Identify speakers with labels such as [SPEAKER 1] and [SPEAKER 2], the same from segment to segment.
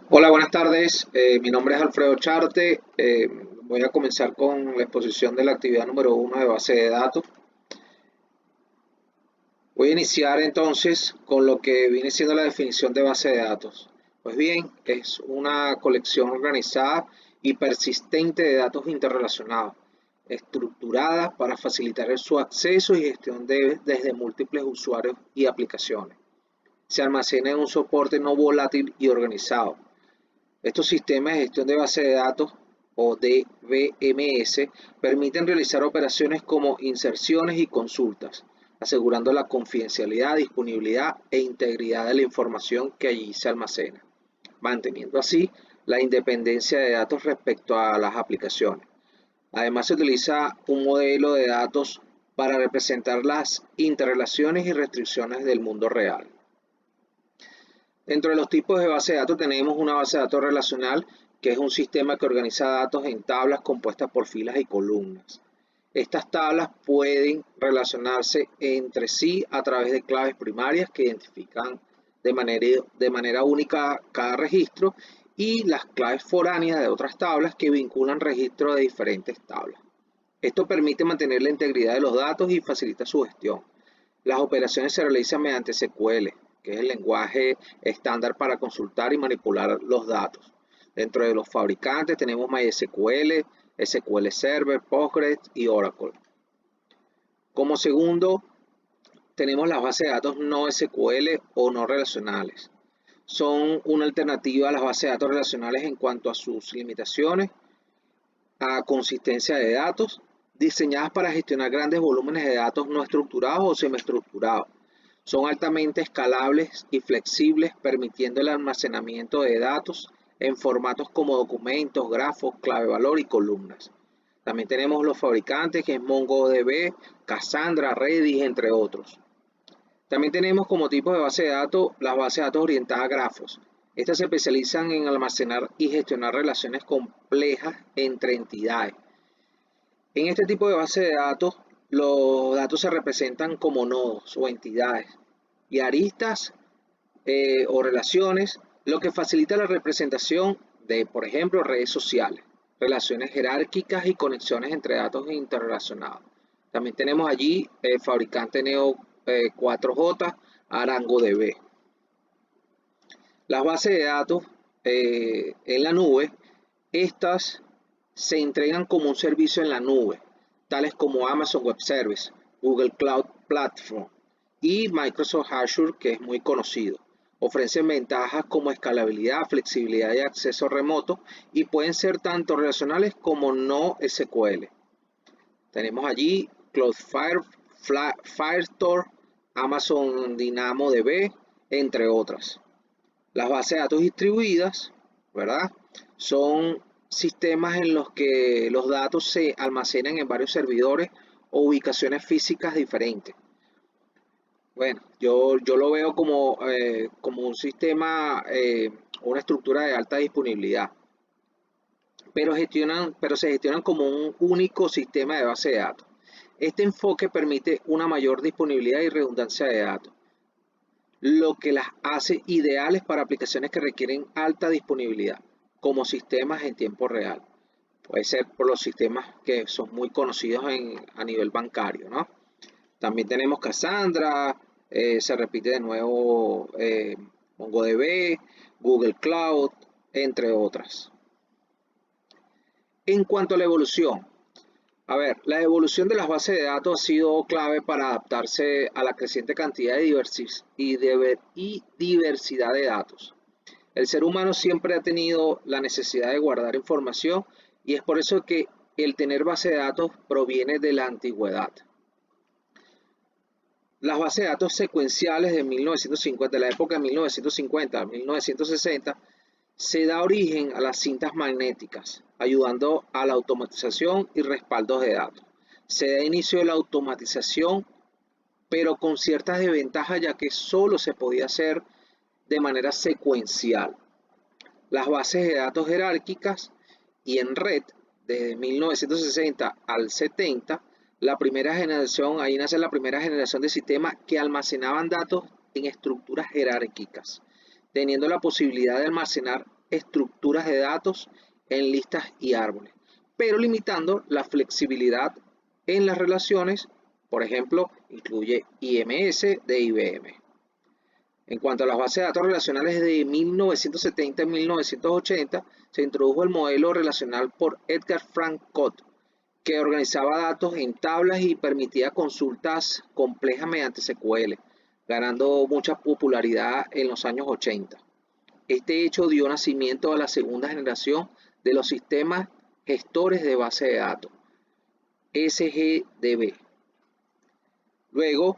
[SPEAKER 1] Hola, buenas tardes. Mi nombre es Alfredo Charte. Voy a comenzar con la exposición de la actividad número uno de base de datos. Voy a iniciar entonces con lo que viene siendo la definición de base de datos. Pues bien, es una colección organizada y persistente de datos interrelacionados, estructurada para facilitar su acceso y gestión desde múltiples usuarios y aplicaciones. Se almacena en un soporte no volátil y organizado. Estos sistemas de gestión de base de datos o DBMS permiten realizar operaciones como inserciones y consultas, asegurando la confidencialidad, disponibilidad e integridad de la información que allí se almacena, manteniendo así la independencia de datos respecto a las aplicaciones. Además, se utiliza un modelo de datos para representar las interrelaciones y restricciones del mundo real. Dentro de los tipos de base de datos tenemos una base de datos relacional, que es un sistema que organiza datos en tablas compuestas por filas y columnas. Estas tablas pueden relacionarse entre sí a través de claves primarias que identifican de manera única cada registro y las claves foráneas de otras tablas que vinculan registros de diferentes tablas. Esto permite mantener la integridad de los datos y facilita su gestión. Las operaciones se realizan mediante SQL, que es el lenguaje estándar para consultar y manipular los datos. Dentro de los fabricantes tenemos MySQL, SQL Server, Postgres y Oracle. Como segundo, tenemos las bases de datos no SQL o no relacionales. Son una alternativa a las bases de datos relacionales en cuanto a sus limitaciones, a consistencia de datos, diseñadas para gestionar grandes volúmenes de datos no estructurados o semiestructurados. Son altamente escalables y flexibles, permitiendo el almacenamiento de datos en formatos como documentos, grafos, clave valor y columnas. También tenemos los fabricantes, que es MongoDB, Cassandra, Redis, entre otros. También tenemos como tipo de base de datos las bases de datos orientadas a grafos. Estas se especializan en almacenar y gestionar relaciones complejas entre entidades. En este tipo de base de datos, los datos se representan como nodos o entidades y aristas o relaciones, lo que facilita la representación de, por ejemplo, redes sociales, relaciones jerárquicas y conexiones entre datos interrelacionados. También tenemos allí el fabricante Neo 4J, ArangoDB. Las bases de datos en la nube, estas se entregan como un servicio en la nube, tales como Amazon Web Service, Google Cloud Platform y Microsoft Azure, que es muy conocido. Ofrecen ventajas como escalabilidad, flexibilidad y acceso remoto y pueden ser tanto relacionales como no SQL. Tenemos allí Cloudflare, Firestore, Amazon DynamoDB, entre otras. Las bases de datos distribuidas, ¿verdad? Son sistemas en los que los datos se almacenan en varios servidores o ubicaciones físicas diferentes. Bueno, yo lo veo como un sistema, una estructura de alta disponibilidad, pero se gestionan como un único sistema de base de datos. Este enfoque permite una mayor disponibilidad y redundancia de datos, lo que las hace ideales para aplicaciones que requieren alta disponibilidad, como sistemas en tiempo real. Puede ser por los sistemas que son muy conocidos a nivel bancario, ¿no? También tenemos Cassandra, se repite de nuevo MongoDB, Google Cloud, entre otras. En cuanto a la evolución, la evolución de las bases de datos ha sido clave para adaptarse a la creciente cantidad y diversidad de datos. El ser humano siempre ha tenido la necesidad de guardar información y es por eso que el tener base de datos proviene de la antigüedad. Las bases de datos secuenciales de 1950, de la época de 1950 a 1960, se da origen a las cintas magnéticas, ayudando a la automatización y respaldos de datos. Se da inicio a la automatización, pero con ciertas desventajas, ya que solo se podía hacer de manera secuencial. Las bases de datos jerárquicas y en red, desde 1960 al 70, ahí nace la primera generación de sistemas que almacenaban datos en estructuras jerárquicas, teniendo la posibilidad de almacenar estructuras de datos en listas y árboles, pero limitando la flexibilidad en las relaciones. Por ejemplo, incluye IMS de IBM. En cuanto a las bases de datos relacionales de 1970 y 1980, se introdujo el modelo relacional por Edgar Frank Codd, que organizaba datos en tablas y permitía consultas complejas mediante SQL, ganando mucha popularidad en los años 80. Este hecho dio nacimiento a la segunda generación de los sistemas gestores de base de datos, SGDB. Luego,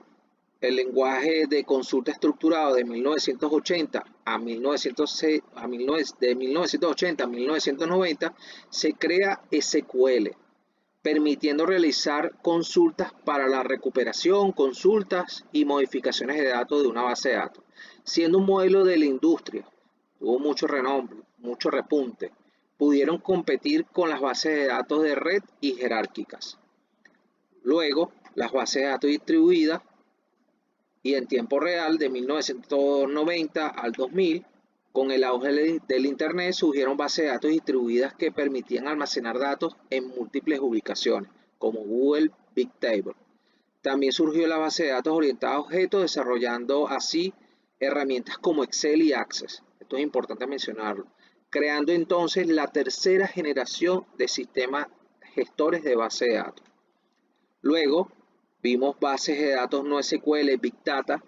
[SPEAKER 1] el lenguaje de consulta estructurado de 1980 a 1990 se crea SQL, permitiendo realizar consultas para la recuperación, consultas y modificaciones de datos de una base de datos, siendo un modelo de la industria. Tuvo mucho renombre, mucho repunte. Pudieron competir con las bases de datos de red y jerárquicas. Luego, las bases de datos distribuidas y en tiempo real de 1990 al 2000, con el auge del Internet surgieron bases de datos distribuidas que permitían almacenar datos en múltiples ubicaciones, como Google Big Table. También surgió la base de datos orientada a objetos, desarrollando así herramientas como Excel y Access. Esto es importante mencionarlo, creando entonces la tercera generación de sistemas gestores de base de datos. Luego vimos bases de datos no SQL, Big Data,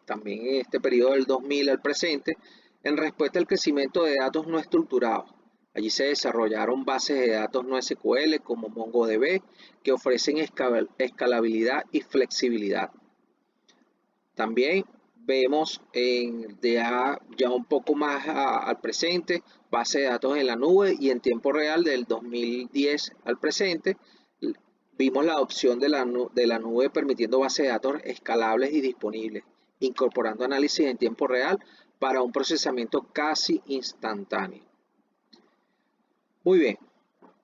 [SPEAKER 1] también en este periodo del 2000 al presente, en respuesta al crecimiento de datos no estructurados. Allí se desarrollaron bases de datos no SQL como MongoDB, que ofrecen escalabilidad y flexibilidad. También vemos ya un poco más al presente, base de datos en la nube y en tiempo real del 2010 al presente. Vimos la adopción de la nube permitiendo bases de datos escalables y disponibles, incorporando análisis en tiempo real para un procesamiento casi instantáneo. Muy bien,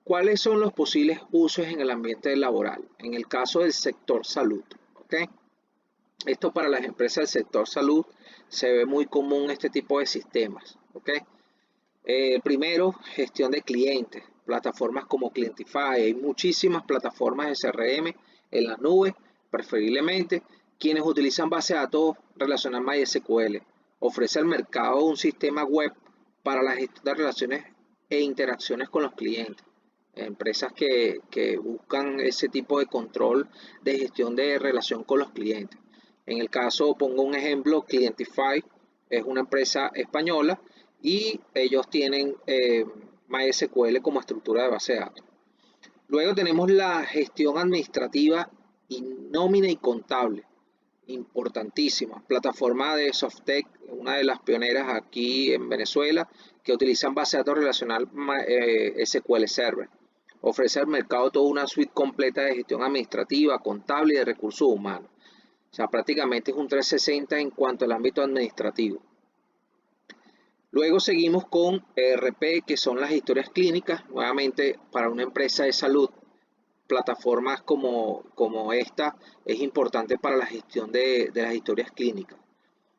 [SPEAKER 1] ¿cuáles son los posibles usos en el ambiente laboral? En el caso del sector salud, ¿ok? Esto para las empresas del sector salud se ve muy común este tipo de sistemas, ¿ok? Primero, gestión de clientes, plataformas como Clientify. Hay muchísimas plataformas de CRM en la nube, preferiblemente, quienes utilizan base de datos relacional MySQL. Ofrece al mercado un sistema web para la gestión de relaciones e interacciones con los clientes. Empresas que buscan ese tipo de control de gestión de relación con los clientes. En el caso, pongo un ejemplo, Clientify es una empresa española y ellos tienen MySQL como estructura de base de datos. Luego tenemos la gestión administrativa y nómina y contable, importantísima. Plataforma de Softec, una de las pioneras aquí en Venezuela, que utilizan base de datos relacional SQL Server. Ofrece al mercado toda una suite completa de gestión administrativa, contable y de recursos humanos. O sea, prácticamente es un 360 en cuanto al ámbito administrativo. Luego seguimos con ERP, que son las historias clínicas, nuevamente para una empresa de salud. Plataformas como esta es importante para la gestión de las historias clínicas.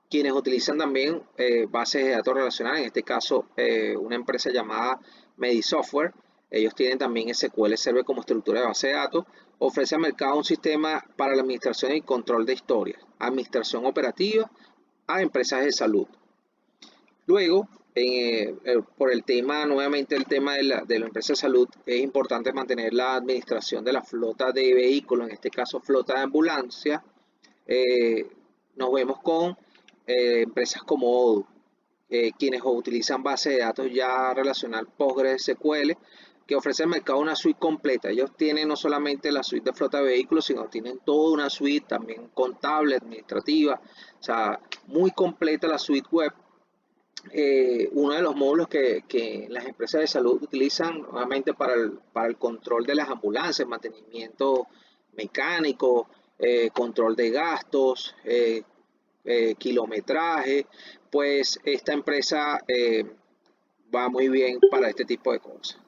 [SPEAKER 1] Quienes utilizan también bases de datos relacionales, en este caso una empresa llamada Medisoftware, ellos tienen también SQL Server como estructura de base de datos, ofrece al mercado un sistema para la administración y control de historias, administración operativa a empresas de salud. Luego, por el tema, nuevamente el tema de la empresa de salud, es importante mantener la administración de la flota de vehículos, en este caso flota de ambulancia. Nos vemos con empresas como Odoo, quienes utilizan base de datos ya relacional PostgreSQL, que ofrece al mercado una suite completa. Ellos tienen no solamente la suite de flota de vehículos, sino tienen toda una suite también contable, administrativa, o sea, muy completa la suite web. Uno de los módulos que las empresas de salud utilizan nuevamente para el control de las ambulancias, mantenimiento mecánico, control de gastos, kilometraje, pues esta empresa va muy bien para este tipo de cosas.